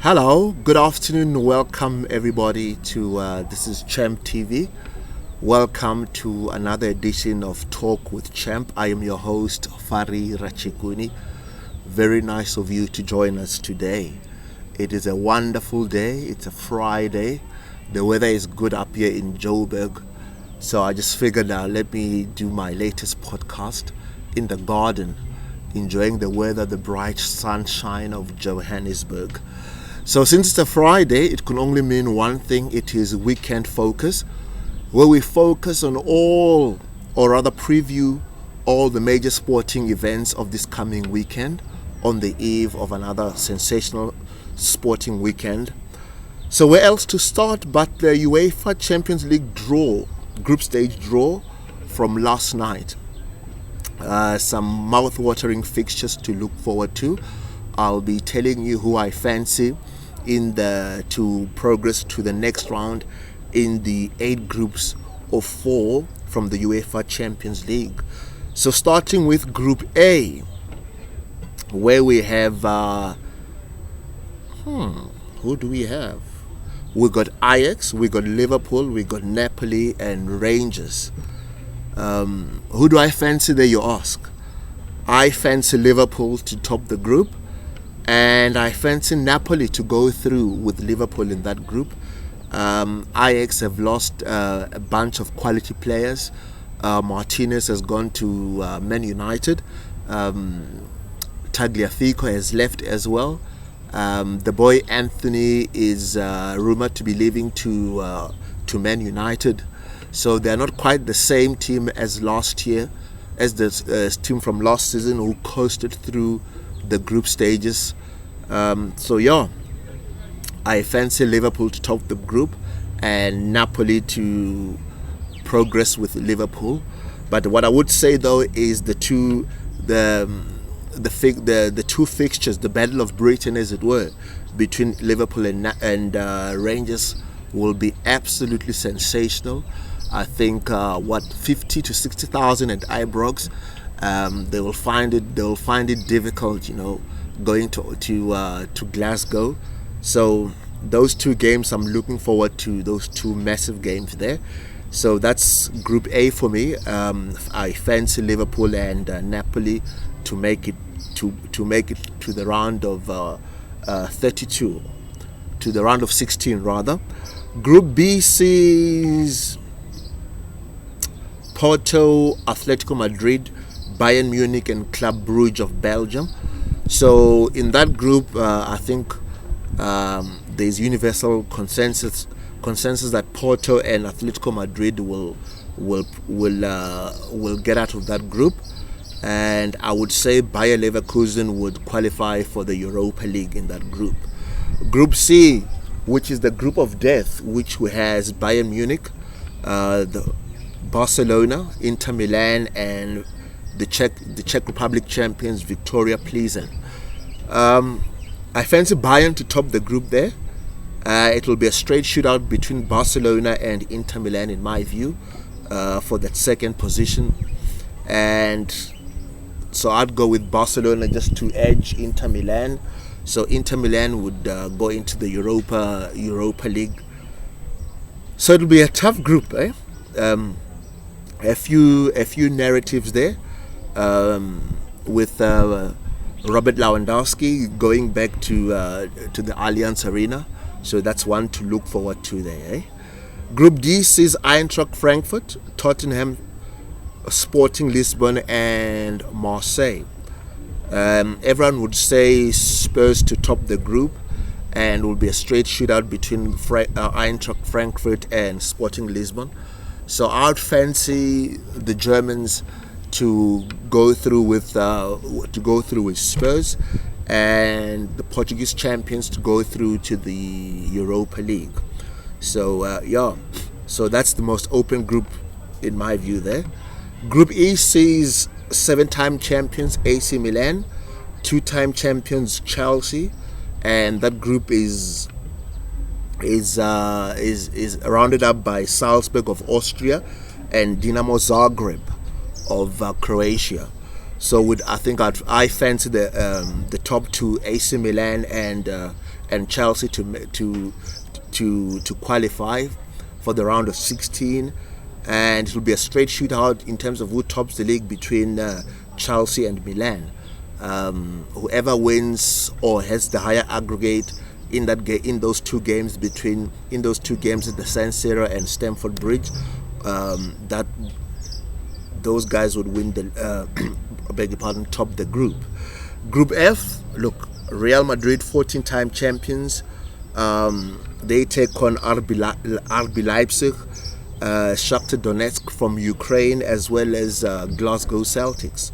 Hello, good afternoon. Welcome everybody to this is Champ TV. Welcome to another edition of Talk with Champ. I am your host Fari Rachikuni. Very nice of you to join us today. It is a wonderful day. It's a Friday. The weather is good up here in Joburg. So I just figured let me do my latest podcast in the garden, enjoying the weather, the bright sunshine of Johannesburg. So since it's a Friday, it can only mean one thing. It is weekend focus, where we focus on all, or rather preview all the major sporting events of this coming weekend on the eve of another sensational sporting weekend. So where else to start but the UEFA Champions League draw, group stage draw from last night. Some mouth-watering fixtures to look forward to. I'll be telling you who I fancy to progress to the next round in the 8 groups of 4 from the UEFA Champions League. So starting with Group A, where we have who do we have? We got Ajax, we got Liverpool, we got Napoli and Rangers. Who do I fancy there, you ask? I fancy Liverpool to top the group, and I fancy Napoli to go through with Liverpool in that group. Ajax have lost a bunch of quality players. Martinez has gone to Man United. Tagliafico has left as well. The boy Anthony is rumored to be leaving to Man United. So they're not quite the same team as last year, as the team from last season who coasted through the group stages. I fancy Liverpool to top the group and Napoli to progress with Liverpool. But what I would say though is the two fixtures, the Battle of Britain as it were, between Liverpool and Rangers will be absolutely sensational. I think 50 to 60,000 at Ibrox. They will find it difficult, going to Glasgow. So those two games, I'm looking forward to those two massive games there. So that's Group A for me. I fancy Liverpool and Napoli to make it to the round of 32, to the round of 16 rather. Group B sees Porto, Atletico Madrid, Bayern Munich and Club Brugge of Belgium. So in that group, I think there's universal consensus that Porto and Atletico Madrid will get out of that group, and I would say Bayer Leverkusen would qualify for the Europa League in that group. Group C, which is the group of death, which has Bayern Munich, the Barcelona, Inter Milan, and the Czech Republic champions Victoria Plzen. I fancy Bayern to top the group there. It will be a straight shootout between Barcelona and Inter Milan in my view, for that second position. And so I'd go with Barcelona just to edge Inter Milan. So Inter Milan would go into the Europa League. So it'll be a tough group, eh? A few narratives there, with Robert Lewandowski going back to the Allianz Arena. So that's one to look forward to there, eh? Group D sees Eintracht Frankfurt, Tottenham, Sporting Lisbon and Marseille. Everyone would say Spurs to top the group, and will be a straight shootout between Eintracht Frankfurt and Sporting Lisbon. So I'd fancy the Germans to go through with Spurs, and the Portuguese champions to go through to the Europa League. So so that's the most open group in my view there. Group E sees 7-time champions AC Milan, 2-time champions Chelsea, and that group is rounded up by Salzburg of Austria and Dinamo Zagreb of Croatia. So I fancy the top two, AC Milan and Chelsea to qualify for the round of 16, and it will be a straight shootout in terms of who tops the league between Chelsea and Milan. Whoever wins or has the higher aggregate in those two games at the San Siro and Stamford Bridge, that those guys would win top the group. Group F, look, Real Madrid, 14-time champions. They take on RB Leipzig, Shakhtar Donetsk from Ukraine, as well as Glasgow Celtics.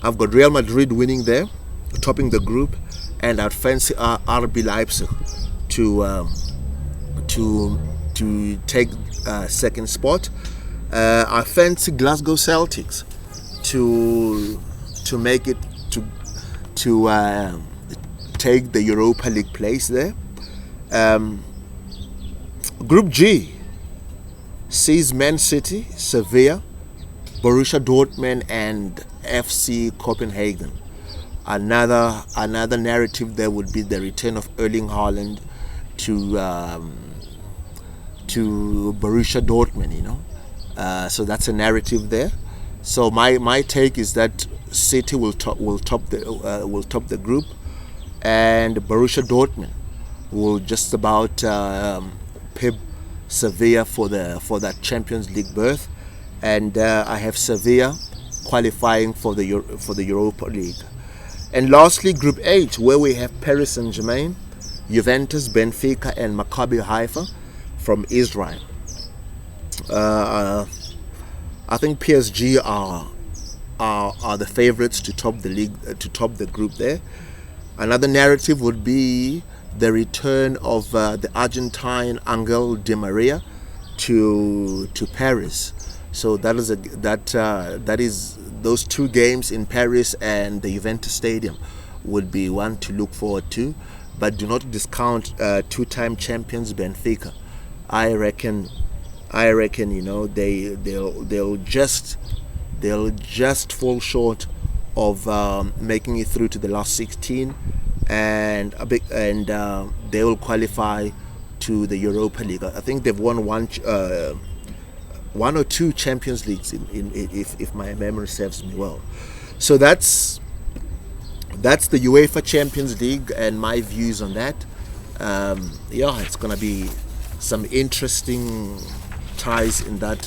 I've got Real Madrid winning there, topping the group, and I'd fancy RB Leipzig to take second spot. I fancy Glasgow Celtics to make it to take the Europa League place there. Group G sees Man City, Sevilla, Borussia Dortmund, and FC Copenhagen. Another narrative there would be the return of Erling Haaland to Borussia Dortmund. So that's a narrative there. So my take is that City will top the group, and Borussia Dortmund will just about pip Sevilla for that Champions League berth, and I have Sevilla qualifying for the Europa League. And lastly, Group H, where we have Paris Saint-Germain, Juventus, Benfica, and Maccabi Haifa from Israel. I think PSG are the favourites to top the league, to top the group there. Another narrative would be the return of the Argentine Angel Di Maria to Paris. So that is those two games in Paris and the Juventus Stadium would be one to look forward to. But do not discount two-time champions Benfica. I reckon they'll just fall short of making it through to the last 16, and they will qualify to the Europa League. I think they've won one or two Champions Leagues if my memory serves me well. So that's the UEFA Champions League and my views on that. It's gonna be some interesting ties in the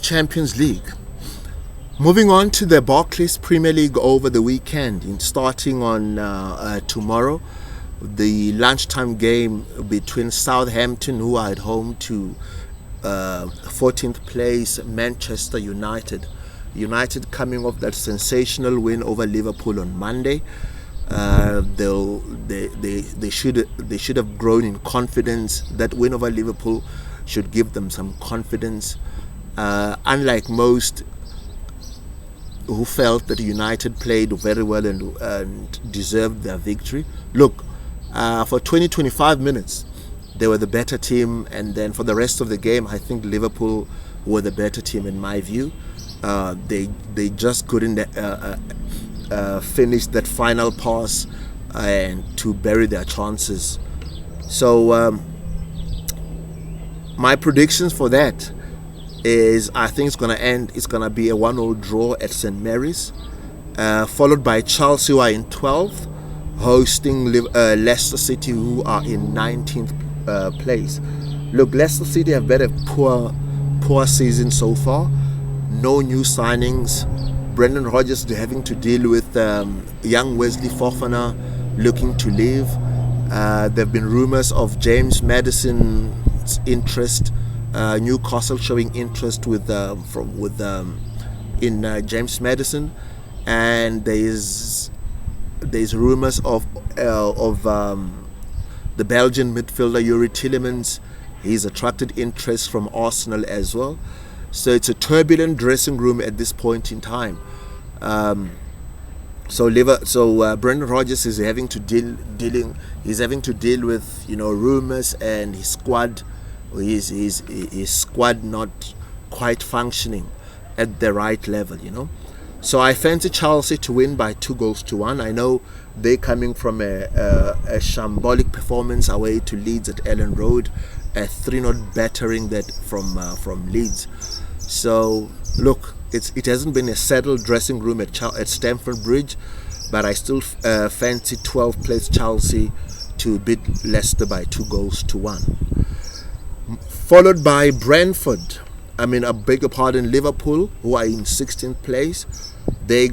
Champions League. Moving on to the Barclays Premier League over the weekend, starting on tomorrow, the lunchtime game between Southampton, who are at home, to 14th place Manchester United. United coming off that sensational win over Liverpool on Monday. They should have grown in confidence. That win over Liverpool should give them some confidence. Unlike most who felt that United played very well and deserved their victory. Look, for 20-25 minutes, they were the better team, and then for the rest of the game, I think Liverpool were the better team in my view. They just couldn't finish that final pass and to bury their chances. So my predictions for that is I think it's going to be a 1-1 draw at St. Mary's, followed by Chelsea, who are in 12th, hosting Leicester City, who are in 19th place. Look, Leicester City have had a poor season so far. No new signings. Brendan Rodgers is having to deal with young Wesley Fofana looking to leave. There have been rumours of James Maddison's interest. Newcastle showing interest in James Maddison, and there's rumours of the Belgian midfielder Yuri Tillemans. He's attracted interest from Arsenal as well. So it's a turbulent dressing room at this point in time. So Brendan Rodgers is having to deal with rumours, and his squad his squad not quite functioning at the right level, you know. So I fancy Chelsea to win by 2-1. I know they're coming from a shambolic performance away to Leeds at Ellen Road, a 3-0 battering that from Leeds. So look, it hasn't been a settled dressing room at Stamford Bridge, but I still fancy 12th place Chelsea to beat Leicester by 2-1. Followed by Brentford. I beg your pardon, Liverpool, who are in 16th place. They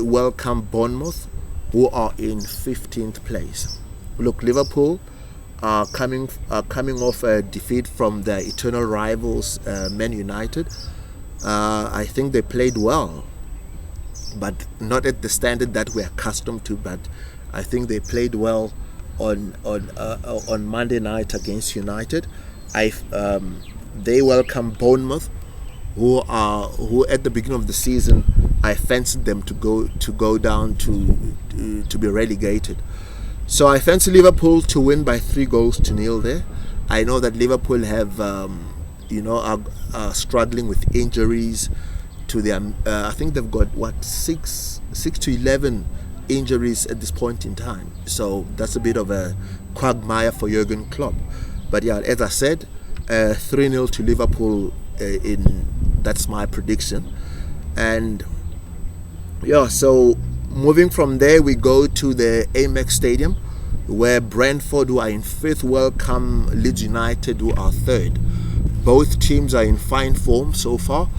welcome Bournemouth, who are in 15th place. Look, Liverpool are coming off a defeat from their eternal rivals, Man United. I think they played well, but not at the standard that we're accustomed to. But I think they played well on Monday night against United. They welcome Bournemouth, who at the beginning of the season I fancied them to go down to be relegated. So I fancy Liverpool to win by 3-0 there. I know that Liverpool have are struggling with injuries to their. I think they've got 6 to 11 injuries at this point in time. So that's a bit of a quagmire for Jurgen Klopp. But yeah, as I said, 3-0 to Liverpool. That's my prediction. And yeah, so moving from there, we go to the Amex Stadium, where Brentford, who are in 5th, welcome Leeds United, who are 3rd. Both teams are in fine form so far.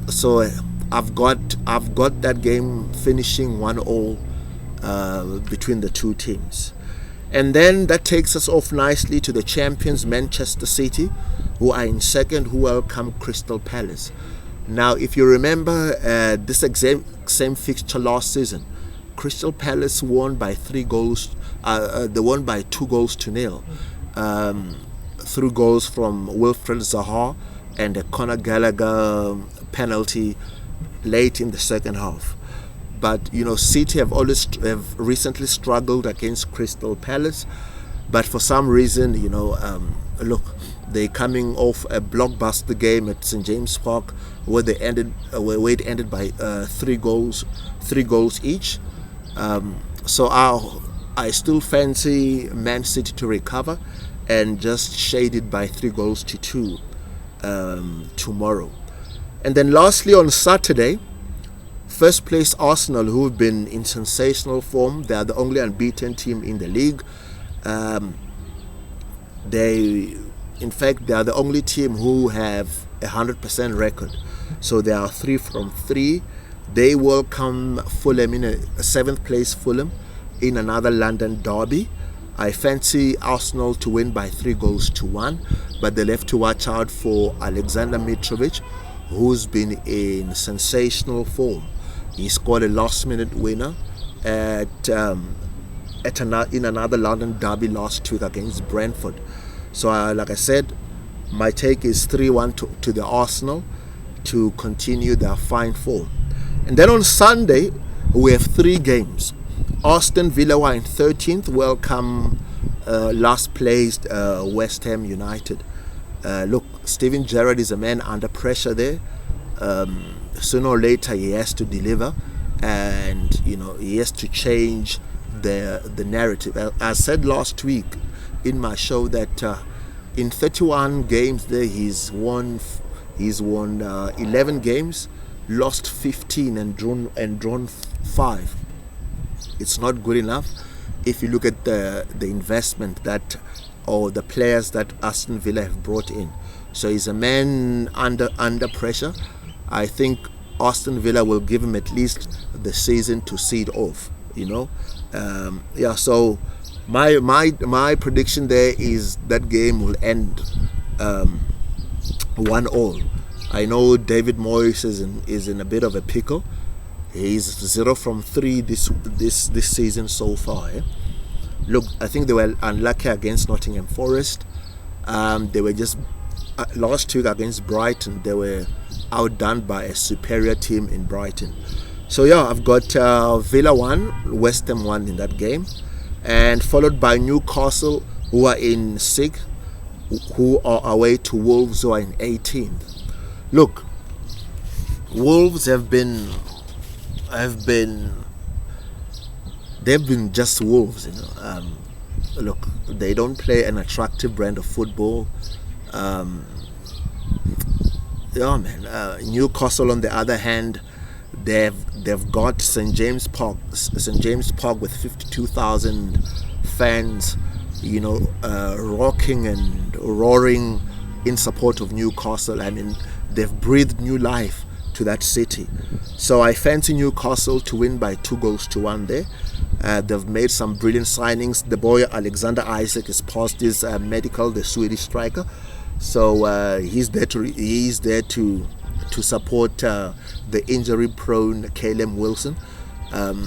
So I've got that game finishing 1-1 between the two teams. And then that takes us off nicely to the champions, Manchester City, who are in 2nd, who welcome Crystal Palace. Now, if you remember this same fixture last season, Crystal Palace won by 3 goals. They won by 2-0 through goals from Wilfred Zaha and a Conor Gallagher penalty late in the second half. But City have recently struggled against Crystal Palace, but for some reason, look, they're coming off a blockbuster game at St James Park where it ended by 3 goals each. So I still fancy Man City to recover and just shade it by 3-2 tomorrow. And then lastly, on Saturday, first place Arsenal, who've been in sensational form. They are the only unbeaten team in the league. They are the only team who have 100% record. So they are 3 from 3. They welcome Fulham in a 7th place Fulham in another London derby. I fancy Arsenal to win by 3-1, but they'll have to watch out for Alexander Mitrovic, who's been in sensational form. He scored a last-minute winner in another London derby last week against Brentford. So, like I said, my take is 3-1 to the Arsenal to continue their fine form. And then on Sunday, we have 3 games. Aston Villa are in 13th, welcome last-placed West Ham United. Look, Steven Gerrard is a man under pressure there. Sooner or later he has to deliver, and he has to change the narrative. I said last week in my show that in 31 games there he's won 11 games, lost 15 and drawn 5. It's not good enough if you look at the investment or the players that Aston Villa have brought in. So he's a man under pressure. I think Aston Villa will give him at least the season to see it off. So my prediction there is that game will end 1-1. I know David Moyes is in a bit of a pickle. He's 0 from 3 this season so far. Look, I think they were unlucky against Nottingham Forest. They were just last week against Brighton. They were outdone by a superior team in Brighton. So yeah, I've got Villa 1, West Ham 1 in that game, and followed by Newcastle, who are in 6th, who are away to Wolves, who are in 18th. Look, Wolves have been they've been just Wolves, you know. Look, they don't play an attractive brand of football. Yeah, man. Newcastle, on the other hand, they've got St James Park with 52,000 fans, you know, rocking and roaring in support of Newcastle. I mean, they've breathed new life to that city. So I fancy Newcastle to win by 2-1 there. They've made some brilliant signings. The boy Alexander Isak has passed his medical, the Swedish striker. So he's there to support the injury-prone Caleb Wilson.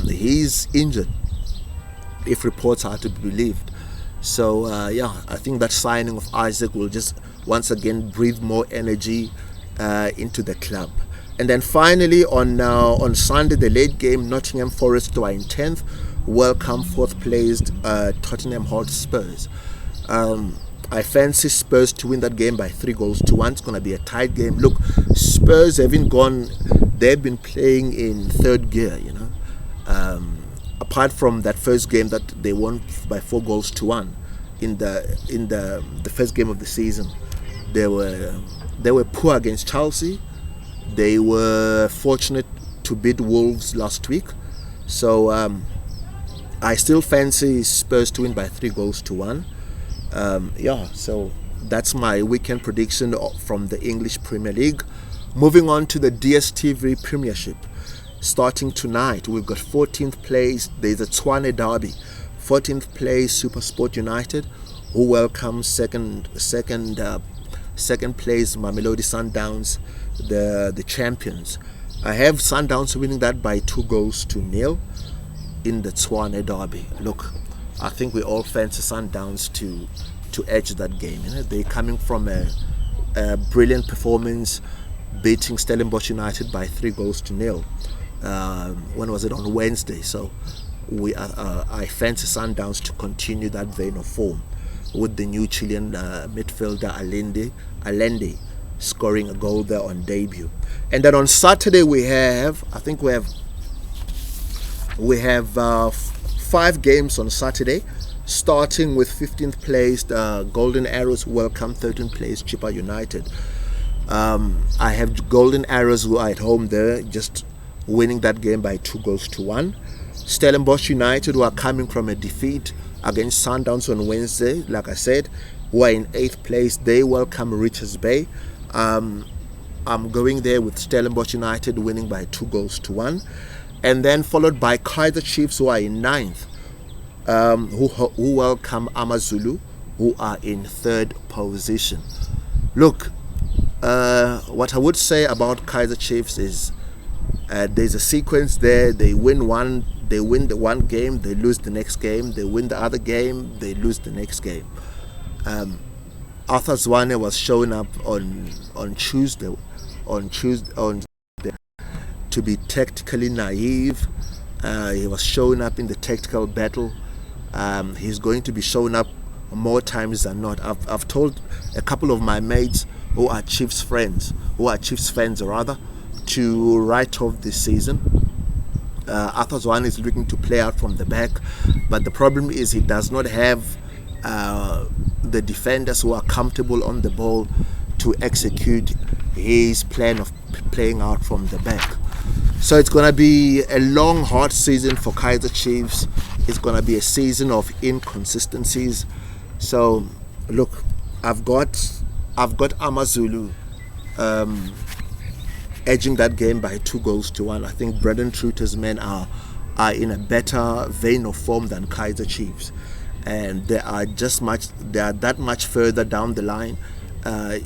He's injured, if reports are to be believed. So I think that signing of Isak will just once again breathe more energy into the club. And then finally on Sunday, the late game, Nottingham Forest are in 10th, welcome 4th placed Tottenham Hotspurs. I fancy Spurs to win that game by 3-1. It's going to be a tight game. Look, Spurs they've been playing in third gear, you know. Apart from that first game that they won by 4-1 in the first game of the season, they were poor against Chelsea. They were fortunate to beat Wolves last week. So I still fancy Spurs to win by 3-1. So that's my weekend prediction from the English Premier League. Moving on to the DStv Premiership. Starting tonight, we've got 14th place. There's a Tshwane derby. 14th place, SuperSport United, who welcomes second place Mamelodi Sundowns, the champions. I have Sundowns winning that by 2-0 in the Tshwane derby. Look, I think we all fancy Sundowns to edge that game. You know, they're coming from a brilliant performance, beating Stellenbosch United by 3-0. When was it? On Wednesday. So I fancy Sundowns to continue that vein of form, with the new Chilean midfielder Allende scoring a goal there on debut. And then on Saturday we have 5 games on Saturday, starting with 15th placed Golden Arrows welcome 13th placed Chippa United. I have Golden Arrows, who are at home there, just winning that game by 2-1. Stellenbosch United, who are coming from a defeat against Sundowns on Wednesday, like I said, who are in 8th place, they welcome Richards Bay. I'm going there with Stellenbosch United winning by 2-1. And then followed by Kaizer Chiefs, who are in 9th, who welcome Amazulu, who are in 3rd position. Look, what I would say about Kaizer Chiefs is there's a sequence there. They win the one game, they lose the next game. They win the other game, they lose the next game. Arthur Zwane was showing up on Tuesday to be tactically naive. He was showing up in the tactical battle. He's going to be showing up more times than not. I've told a couple of my mates who are Chiefs fans to write off this season. Arthur Zwane is looking to play out from the back, but the problem is he does not have the defenders who are comfortable on the ball to execute his plan of playing out from the back. So it's going to be a long, hard season for Kaizer Chiefs. It's going to be a season of inconsistencies. So look, I've got Amazulu edging that game by 2-1. I think Brendan Trutter's men are in a better vein of form than Kaizer Chiefs, and they are that much further down the line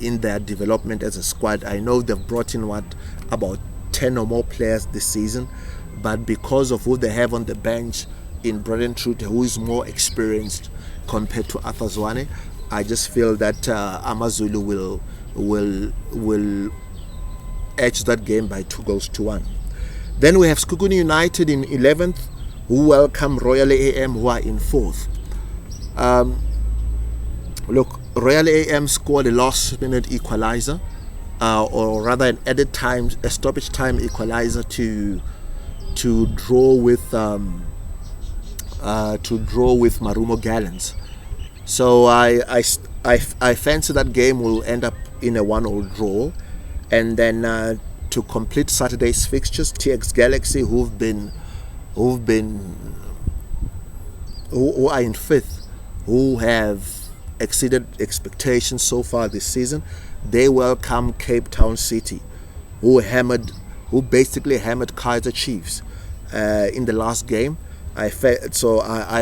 in their development as a squad. I know they've brought in about 10 or more players this season, but because of who they have on the bench in Brendan Trutter, who is more experienced compared to Arthur Zwane, I just feel that Amazulu will edge that game by 2-1. Then we have Sekhukhune United in 11th, who welcome Royal AM, who are in 4th. Look, Royal AM scored a last-minute equalizer, or rather an added time, a stoppage time equalizer to draw with Marumo Gallants. So I fancy that game will end up in a 1-1 draw, and then to complete Saturday's fixtures, TX Galaxy, who are in fifth, who have exceeded expectations so far this season. They welcome Cape Town City, who basically hammered Kaizer Chiefs in the last game. I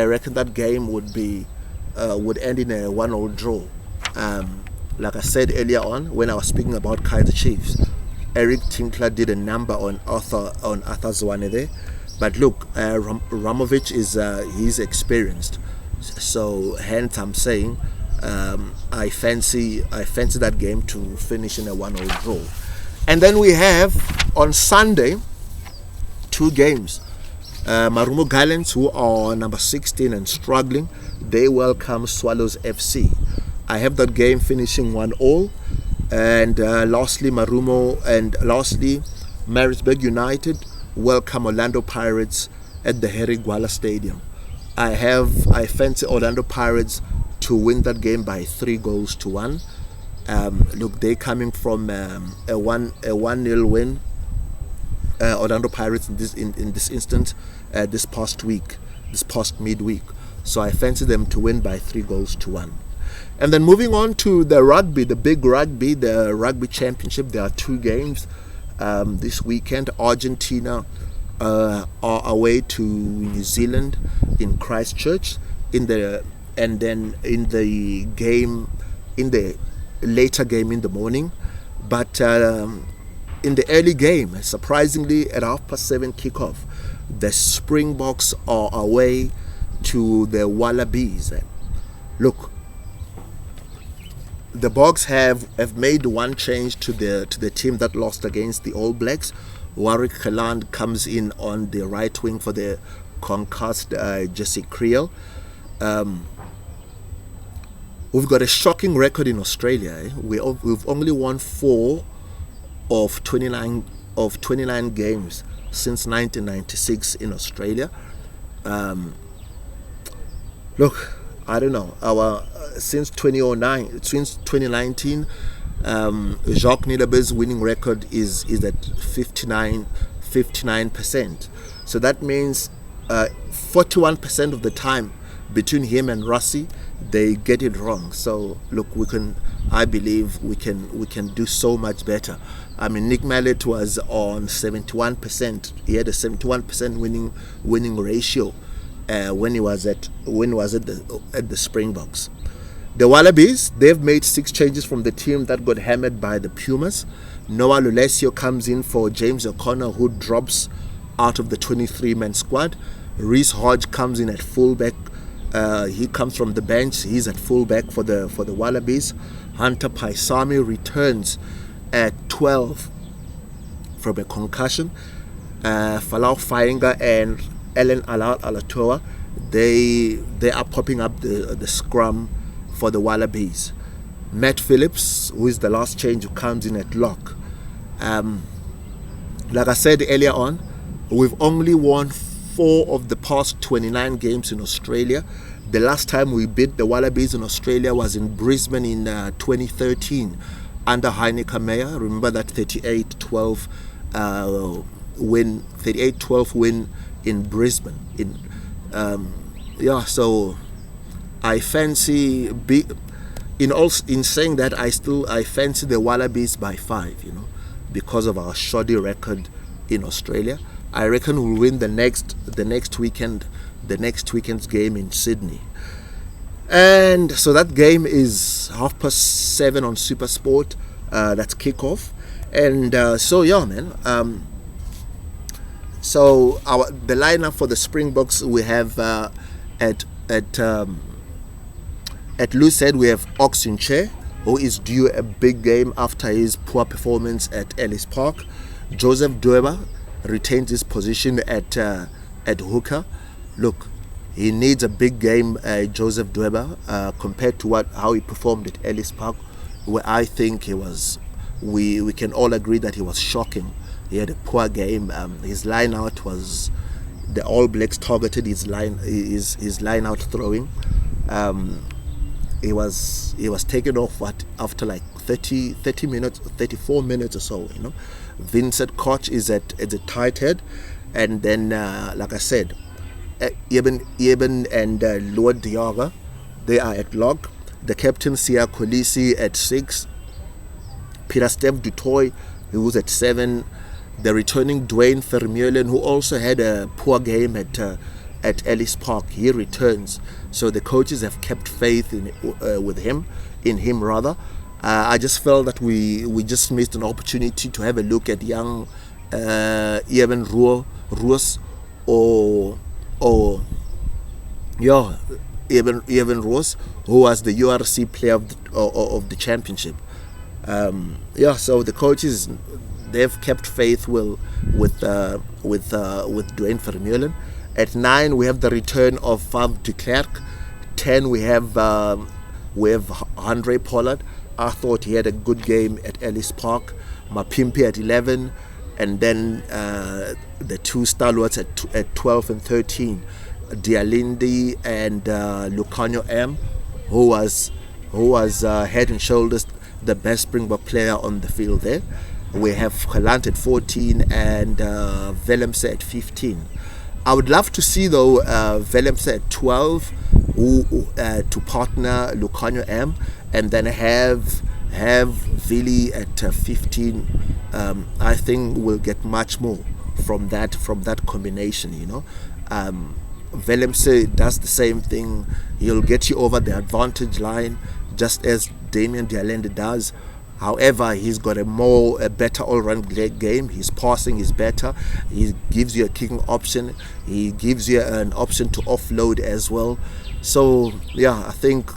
reckon that game would end in a 1-1 draw. Like I said earlier on when I was speaking about Kaizer Chiefs, Eric Tinkler did a number on Arthur Zwane there. But look, Ramovic he's experienced, so hence I'm saying I fancy that game to finish in a 1-1 draw. And then we have on Sunday 2 games. Marumo Gallants, who are number 16 and struggling, they welcome Swallows FC. I have that game finishing 1-1. And lastly, Maritzburg United welcome Orlando Pirates at the Harry Gwala Stadium. I fancy Orlando Pirates to win that game by 3-1. Look, they're coming from a 1-0 win. Orlando Pirates in this instance, this past midweek. So I fancy them to win by 3-1. And then moving on to the rugby, the rugby championship. There are 2 games this weekend. Argentina are away to New Zealand in Christchurch in the later game in the morning. But in the early game, surprisingly, at 7:30 kickoff, the Springboks are away to the Wallabies. Look, the Boks have made one change to the team that lost against the All Blacks. Warwick Geland comes in on the right wing for the concussed Jesse Creel. We've got a shocking record in Australia. We've only won 4 of 29 games since 1996 in Australia. Look, I don't know. Since 2019, Jacques Nienaber's winning record is at 59%. So that means 41% of the time between him and Rossi, they get it wrong. So look, I believe we can do so much better. I mean, Nick Mallet was on 71%. He had a 71% winning ratio when he was at the Springboks. The Wallabies, they've made 6 changes from the team that got hammered by the Pumas. Noah Lulesio comes in for James O'Connor, who drops out of the 23-man squad. Reece Hodge comes in at fullback. He comes from the bench. He's at fullback for the Wallabies. Hunter Paisami returns at 12 from a concussion. Falau Fainga and Ellen Alatoa, they are popping up the scrum for the Wallabies. Matt Phillips, who is the last change, who comes in at lock. Like I said earlier on, we've only won 4 of the past 29 games in Australia. The last time we beat the Wallabies in Australia was in Brisbane in 2013 under Heineke Meyer. Remember that 38-12 win in Brisbane. So I fancy in saying that I fancy the Wallabies by 5, because of our shoddy record in Australia. I reckon we'll win the next weekend's game in Sydney. And so that game is 7:30 on Super Sport. That's kickoff. And so the lineup for the Springboks, we have at loose head we have Oxenche, who is due a big game after his poor performance at Ellis Park. Joseph Dueba retains his position at hooker. Look, He needs a big game, Joseph Dweba, compared to how he performed at Ellis Park, where I think he was. We can all agree that he was shocking. He had a poor game. His line out was, the All Blacks targeted his line out throwing. He was taken off after like 30 minutes, 34 minutes or so. Vincent Koch is at a tight head, and then like I said, Eben and Lord Diaga, they are at lock. The captain Sia Kolisi at 6. Peter Steph Dutoy, who was at 7. The returning Dwayne Vermeulen, who also had a poor game at Ellis Park, he returns. So the coaches have kept faith in him rather. I just felt that we just missed an opportunity to have a look at young Eben Roos Eben Roos, who was the URC player of the championship. So the coaches, they've kept faith with Dwayne Vermeulen. At 9 we have the return of Fav de Klerk. 10 we have Andre Pollard. I thought he had a good game at Ellis Park. Mapimpi at 11, and then the two stalwarts at 12 and 13, Dialindi and Lucanio M, who was head and shoulders the best Springbok player on the field there. We have Gelant at 14 and Willemse at 15. I would love to see though Willemse at 12 to partner Lucanio M, and then have Vili at 15. I think we'll get much more from that combination. Willemse does the same thing. He'll get you over the advantage line just as Damian Dialende does. However, he's got a better all-round game. His passing is better. He gives you a kicking option. He gives you an option to offload as well. So I think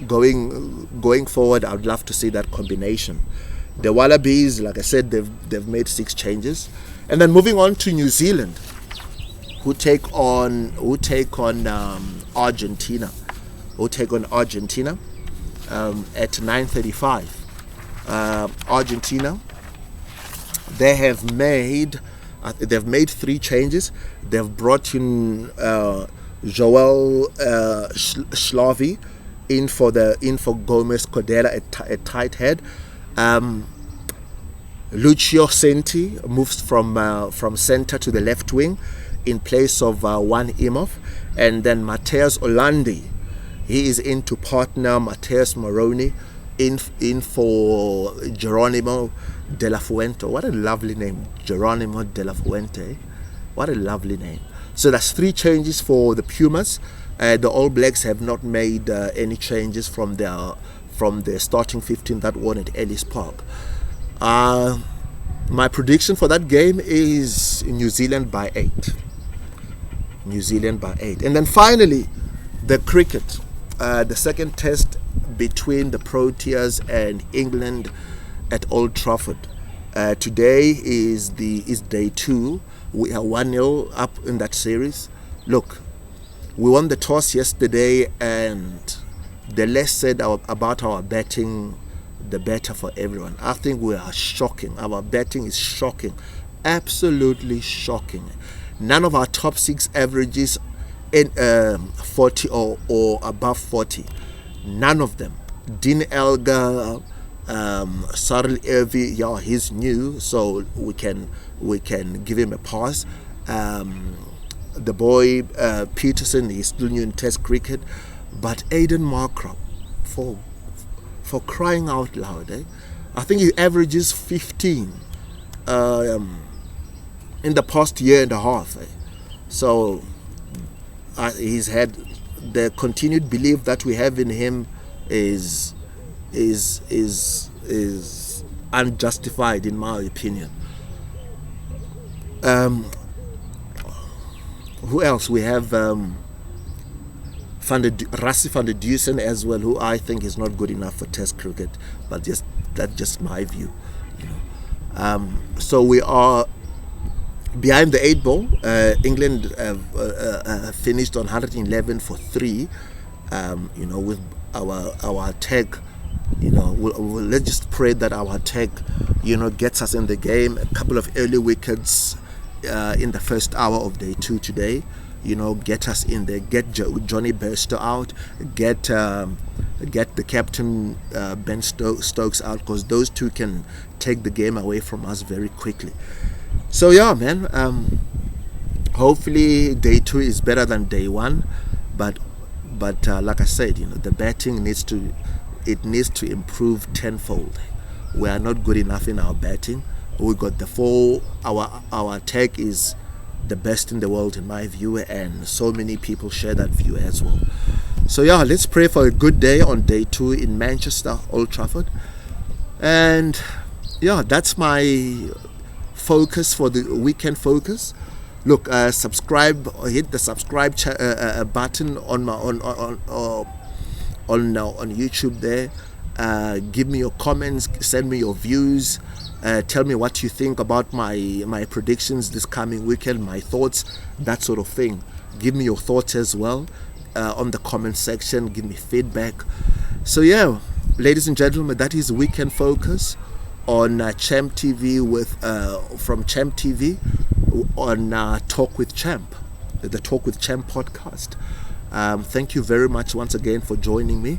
going forward, I'd love to see that combination. The Wallabies, like I said, they've made 6 changes, and then moving on to New Zealand, who take on Argentina. At 9:35. Argentina, they've made 3 changes. They've brought in Joel Schlavi in for Gomez Cordera at tight head. Lucio Senti moves from center to the left wing in place of Juan Imhoff, and then Mateus Olandi, he is in to partner Mateus Moroni in for Geronimo de la Fuente. What a lovely name, Geronimo de la Fuente. What a lovely name. So that's 3 changes for the Pumas. The All Blacks have not made any changes from their starting 15 that won at Ellis Park. My prediction for that game is New Zealand by 8. And then finally, the cricket. The second test between the Proteas and England at Old Trafford. Today is day 2. We are 1-0 up in that series. Look, we won the toss yesterday, and the less said about our betting, the better for everyone. I think we are shocking. Our betting is shocking, absolutely shocking. None of our top 6 averages in 40 or above 40. None of them. Dean Elgar, Cyril Irvi, he's new, so we can give him a pass. The boy Peterson, he's still new in Test cricket, but Aiden Markram, for crying out loud, I think he averages 15 in the past year and a half. So he's had the continued belief that we have in him is unjustified, in my opinion. Who else? We have Rassie van der Dusen as well, who I think is not good enough for Test cricket, but that's just my view. So we are behind the 8 ball, England finished on 111 for 3. With our attack, let's just pray that our attack, gets us in the game. A couple of early wickets in the first hour of day 2 today, get us in there. Get Johnny Bairstow out. Get the captain Ben Stokes out, because those two can take the game away from us very quickly. So yeah, man. Hopefully day 2 is better than day 1, but like I said, the batting needs to improve tenfold. We are not good enough in our batting. We got our attack is the best in the world in my view, and so many people share that view as well. So yeah, let's pray for a good day on day 2 in Manchester, Old Trafford. And yeah, that's my focus for the weekend focus. Look, subscribe, hit the subscribe button on YouTube there. Give me your comments, send me your views, tell me what you think about my predictions this coming weekend, my thoughts, that sort of thing. Give me your thoughts as well on the comment section. Give me feedback. So yeah, ladies and gentlemen, that is Weekend Focus on Champ TV from Champ TV on Talk with Champ, the Talk with Champ podcast. Thank you very much once again for joining me,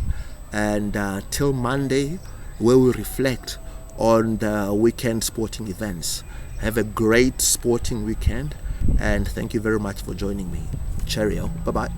and till Monday, where we reflect on the weekend sporting events. Have a great sporting weekend, and thank you very much for joining me. Cheerio. Bye bye.